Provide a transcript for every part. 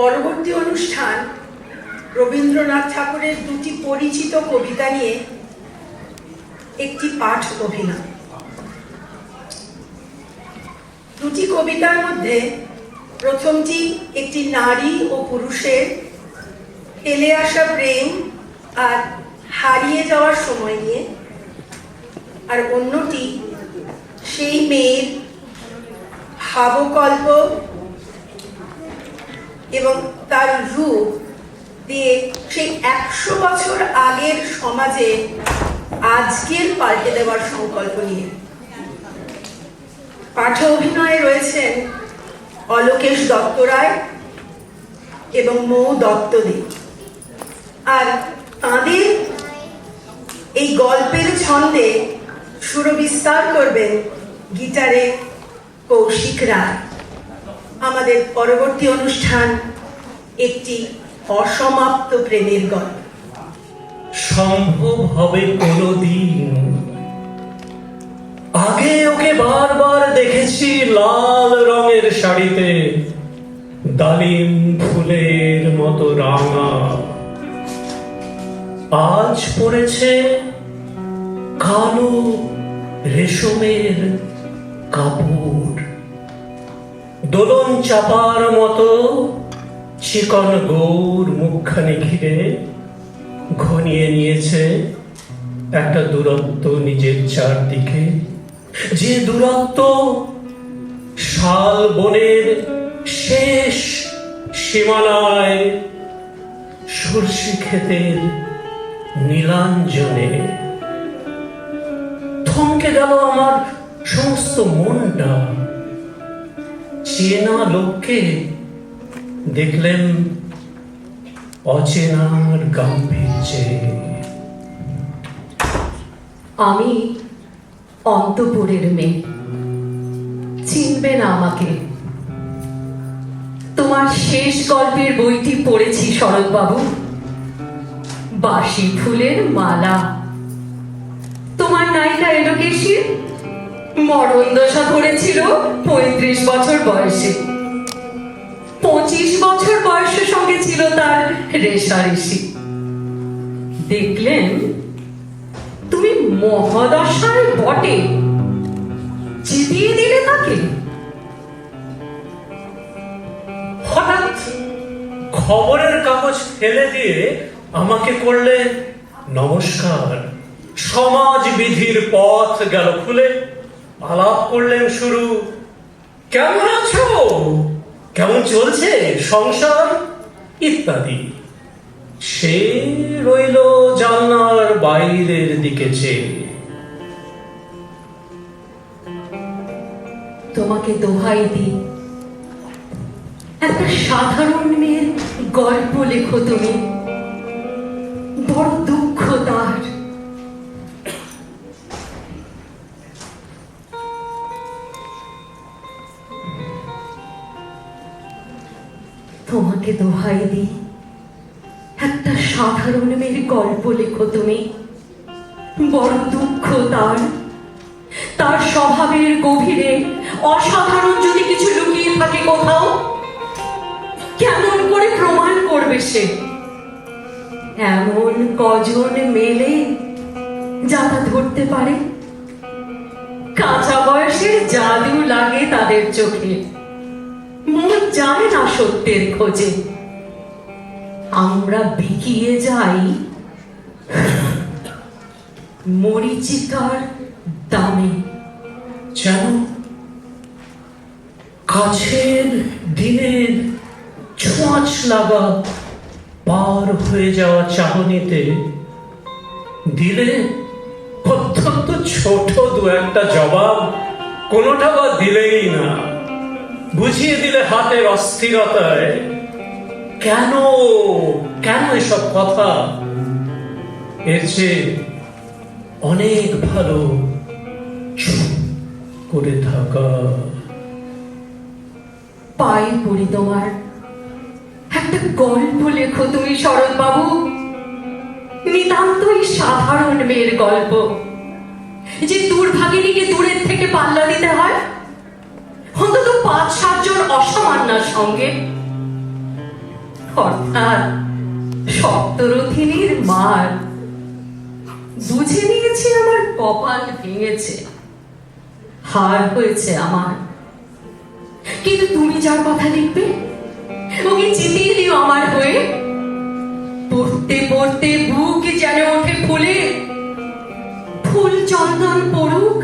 পরবর্তী অনুষ্ঠান রবীন্দ্রনাথ ঠাকুরের দুটি পরিচিত কবিতা নিয়ে একটি পাঠ অভিনয়। দুটি কবিতার মধ্যে প্রথমটি একটি নারী ও পুরুষের ফেলে আসা প্রেম আর হারিয়ে যাওয়ার সময় নিয়ে, আর অন্যটি সেই মেয়ের ভাবকল্প এবং তার রূপ দিয়ে সেই 100 বছর আগের সমাজে আজকের পাল্টে দেওয়ার সংকল্প নিয়ে। পাঠ অভিনয়ে রয়েছেন অলোকেশ দত্ত রায় এবং মৌ দত্তদী, আর তাঁদের এই গল্পের ছন্দে সুরবিস্তার করবেন গিটারে কৌশিক রায়। আমাদের পরবর্তী অনুষ্ঠান একটি অসমাপ্ত প্রেমের গল্প। সম্ভব হবে কোনদিন? আগে ওকে বারবার দেখেছি লাল রঙের শাড়িতে, ডালিম ফুলের মতো রাঙা। আজ পরেছে কালো রেশমের কাপড়, দোলন চাপার মতো চিকন গৌর মুখখানি ঘিরে ঘনিয়ে নিয়েছে একটা দূরত্ব নিজের চারদিকে, যে দূরত্ব শাল বনের শেষ সীমানায় সর্ষে ক্ষেতের নীলাঞ্জনে। থমকে গেল আমার সমস্ত মনটা। চেনা লোককে দেখলেন অচেনার গাম্ভীর্যে। আমি অন্তপুরের মেয়ে, চিনবে না আমাকে। তোমার শেষ গল্পের বইটি পড়েছি শরৎবাবু, বাসি ফুলের মালা। তোমার নায়িকা এলোকেশী মরণ দশা করেছিল 35 বছর বয়সে। 25 বছর বয়সের সঙ্গে ছিল তার রেশারেশি। দেখলেন তুমি মহাদশায় বটে, জিতিয়ে দিলে তাকে। হঠাৎ খবরের কাগজ ফেলে দিয়ে আমাকে করলে নমস্কার। সমাজ বিধির পথ গেল খুলে। আলাপ করলেন শুরু, কেমন আছো, কেমন চলছে সংসার ইত্যাদি। সে রইল জানলার বাইরের দিকে চেয়ে। তোমাকে দোহাই দিই, একটা সাধারণ মেয়ের গল্প লেখো তুমি। বড় দুঃখ তার। তোমাকে দোহাই দিই, একটা সাধারণ মেয়ের গল্প লেখো তুমি। বড় দুঃখ তার। তার স্বভাবের গভীরে অসাধারণ যদি কিছু লুকিয়ে থাকে কোথাও, কেমন করে প্রমাণ করবে সে? এমন কজন মেলে যারা ধরতে পারে? কাঁচা বয়সের জাদু লাগে তাদের চোখে, মন যায় না সত্যের খোঁজে। আমরা বিকিয়ে যাই মরীচিকার দামে। যেন কাছের দিনের ছোঁয়াচ লাগা পার হয়ে যাওয়া চাহনিতে দিলে অত্যন্ত ছোট দু একটা জবাব, কোনোটা বা দিলেই না। বুঝিয়ে দিলে হাতের অস্থিরতায় কেন কেন এসব কথা। এর চেয়ে অনেক ভালো চুপ করে থাকা। পাই পড়ি তোমার, একটা গল্প লেখো তুমি শরৎবাবু। নিতান্তই সাধারণ মেয়ের গল্প, যে দুর্ভাগিনীকে দূরের থেকে পাল্লা দিতে হয়। অন্তত 5-7 জন অসামান্যার সঙ্গে অর্থাৎ সপ্তরথিনীর মার। বুঝে নিয়েছি আমার কপাল ভেঙেছে, হার হয়েছে আমার। কিন্তু তুমি যার কথা লিখবে, ওকে জিতিয়ে দিও আমার হয়ে। পড়তে পড়তে বুক যেন ওঠে ফুলে, ফুল চন্দন পড়ুক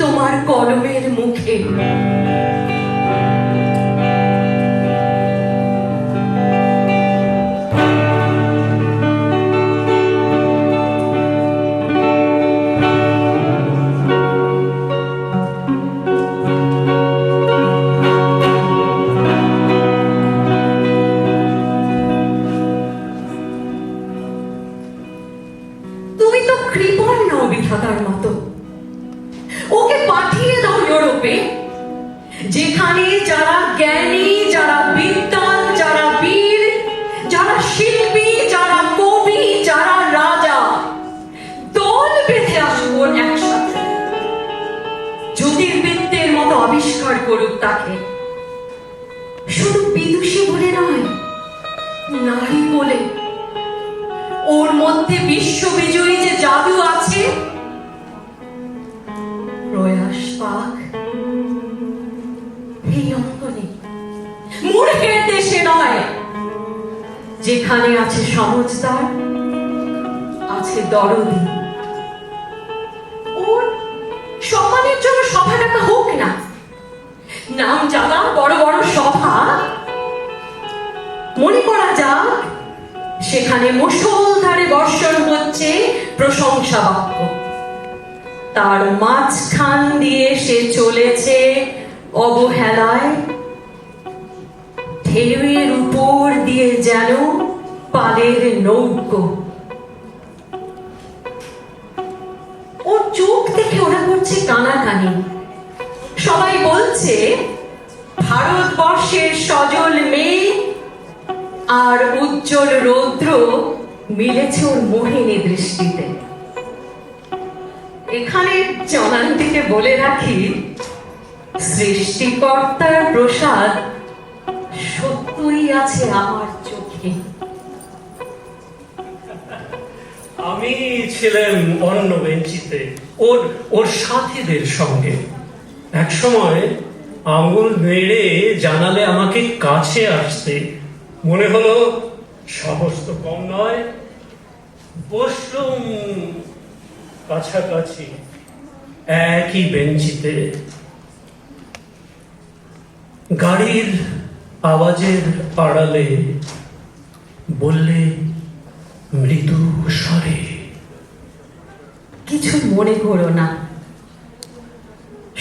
তোমার কলমের মুখে। তুমি তো কৃপণ নও বিধাতার মতো। ওকে পাঠিয়ে দাও ইউরোপে, যেখানে যারা জ্ঞানী, যারা বিদ্বান, যারা বীর, যারা শিল্পী, যারা কবি, যারা রাজা দল বেঁধে আসবো একসাথে। জ্যোতির্বিদ্যের মতো আবিষ্কার করুক তাকে, শুধু বিদুষী বলে নয়, নারী বলে। ওর মধ্যে বিশ্ববিজয়ী যে জাদু আছে, প্রয়াস পাক এই অঙ্গনে, মূর্খের দেশে নয়, যেখানে আছে সমজদার, আছে দরদি। ওর সম্মানের জন্য সভা ডাকা হোক না, নাম জানা বড় বড় সভা। মনে করা যাক সেখানে মুষলধারে বর্ষণ হচ্ছে প্রশংসা বাক্য, তার মাঝখান দিয়ে সে চলেছে অবহেলায়, ঢেউয়ের উপর দিয়ে যেন পালের নৌকো। ওর চোখ দেখে ওরা করছে কানাকানি। সবাই বলছে ভারতবর্ষের সজল মেয়ে আর উজ্জ্বল রৌদ্র মিলেছে ওর মোহিনী দৃষ্টিতে। এখানে জনান্তিকে বলে রাখি, সৃষ্টিকর্তার প্রসাদ সত্যই আছে আমার চোখে। আমি ছিলাম অন্য বেঞ্চিতে ওর ওর সাথীদের সঙ্গে। এক সময় আঙুল নেড়ে জানালে আমাকে কাছে আসতে। মনে হলো সাহস তো কম নয়, বসলুম কাছাকাছি একই বেঞ্চিতে। গাড়ির আওয়াজের আড়ালে বললে মৃদু স্বরে, কিছু মনে করো না,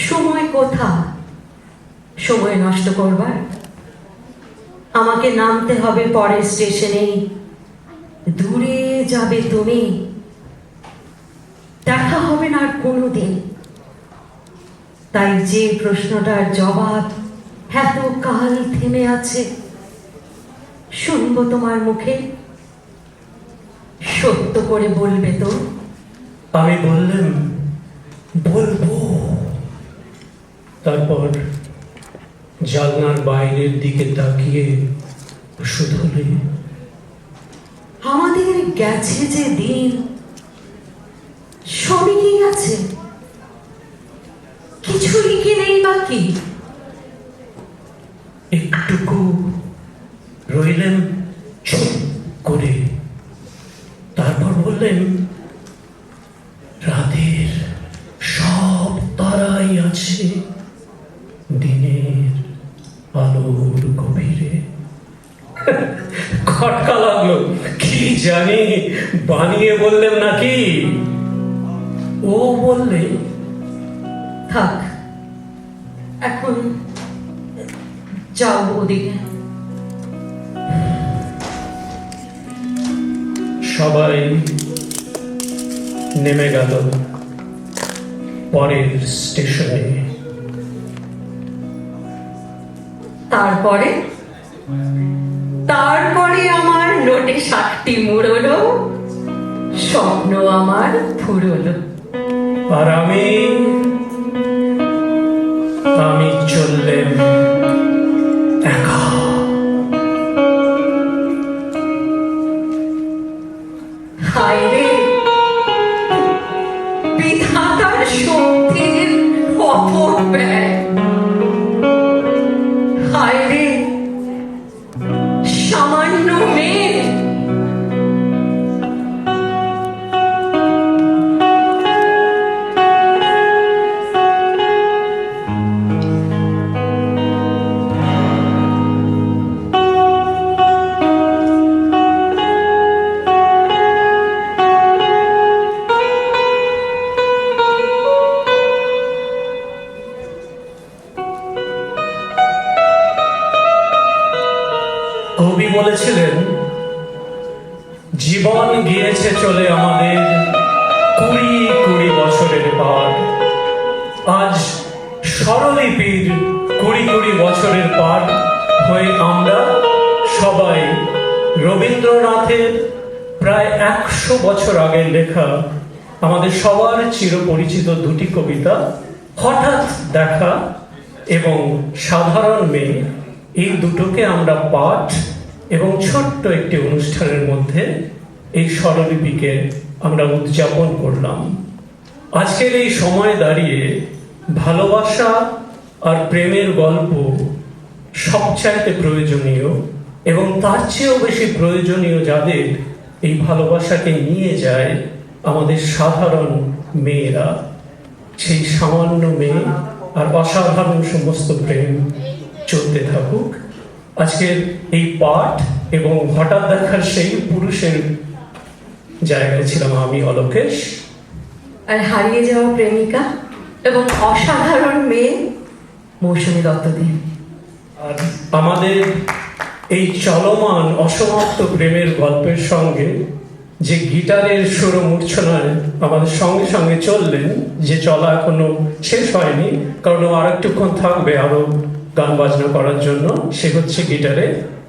সময় কোথা সময় নষ্ট করবার? আমাকে নামতে হবে পরের স্টেশনেই, দূরে যাবে তুমি, দেখা হবে না আর কোনোদিন। তাই যে প্রশ্নটার জবাব এত কাল থেমে আছে, শুনবো তোমার মুখে, সত্য করে বলবে তো? আমি বললাম বলবো। তারপর জানলার বাইরের দিকে তাকিয়ে শুধুলে, আমাদের গেছে যে দিন, সবই কি আছে, কিছুই কি নেই বাকি। একটুকু রইলেন চুপ করে, তারপর বললেন রাতের সব তারাই আছে দিনের আলোর গভীরে। খটকা লাগলো, কি জানি বানিয়ে বললেন নাকি। ও বললে থাক, এখন যাও ওদিকে। সবাই নেমে গেল পরের স্টেশনে। তারপরে তারপরে আমার নোটে 60টি মুড়লো, স্বপ্ন আমার ফুরলো। আর আমি চললেন একা। কবি বলেছিলেন, জীবন গিয়েছে চলে আমাদের 20 বছরের পার। আজ স্বরলিপির 20 বছরের পার হয়ে আমরা সবাই রবীন্দ্রনাথের প্রায় 100 বছর আগের লেখা আমাদের সবার চিরপরিচিত দুটি কবিতা হঠাৎ দেখা এবং সাধারণ মেয়ে, এই দুটোকে আমরা পাঠ এবং ছোট্ট একটি অনুষ্ঠানের মধ্যে এই স্বরলিপিকে আমরা উদযাপন করলাম। আজকের এই সময় দাঁড়িয়ে ভালোবাসা আর প্রেমের গল্প সবচাইতে প্রয়োজনীয়, এবং তার চেয়েও বেশি প্রয়োজনীয় যাদের এই ভালোবাসাকে নিয়ে যায় আমাদের সাধারণ মেয়েরা। সেই সামান্য মেয়ে আর অসাধারণ সমস্ত প্রেম চলতে থাকুক। আজকের এই পাঠ এবং হঠাৎ দেখার সেই পুরুষের জায়গায় ছিলাম আমি, অলোকেশ। আর হারিয়ে যাওয়া প্রেমিকা এবং অসাধারণ মেয়ে মৌসুমী দত্তদেব। আর আমাদের এই চলমান অসমাপ্ত প্রেমের গল্পের সঙ্গে যে গিটারের সুর মূর্ছনায় আমাদের সঙ্গে সঙ্গে চললেন, যে চলা এখনো শেষ হয়নি, কারণ আর একটুক্ষণ থাকবে আরো গান বাজনা করার জন্য, সে হচ্ছে গিটারে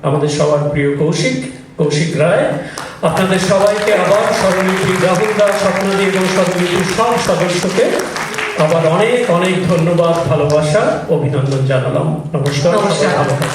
আমাদের সবার প্রিয় কৌশিক রায়। আপনাদের সবাইকে আবার স্বরলিপি রাহুল দাস, স্বপ্নাদি এবং স্বরলিপির সব সদস্যকে আবার অনেক অনেক ধন্যবাদ, ভালোবাসা, অভিনন্দন জানালাম। নমস্কার, সবাই ভালো থাকুন।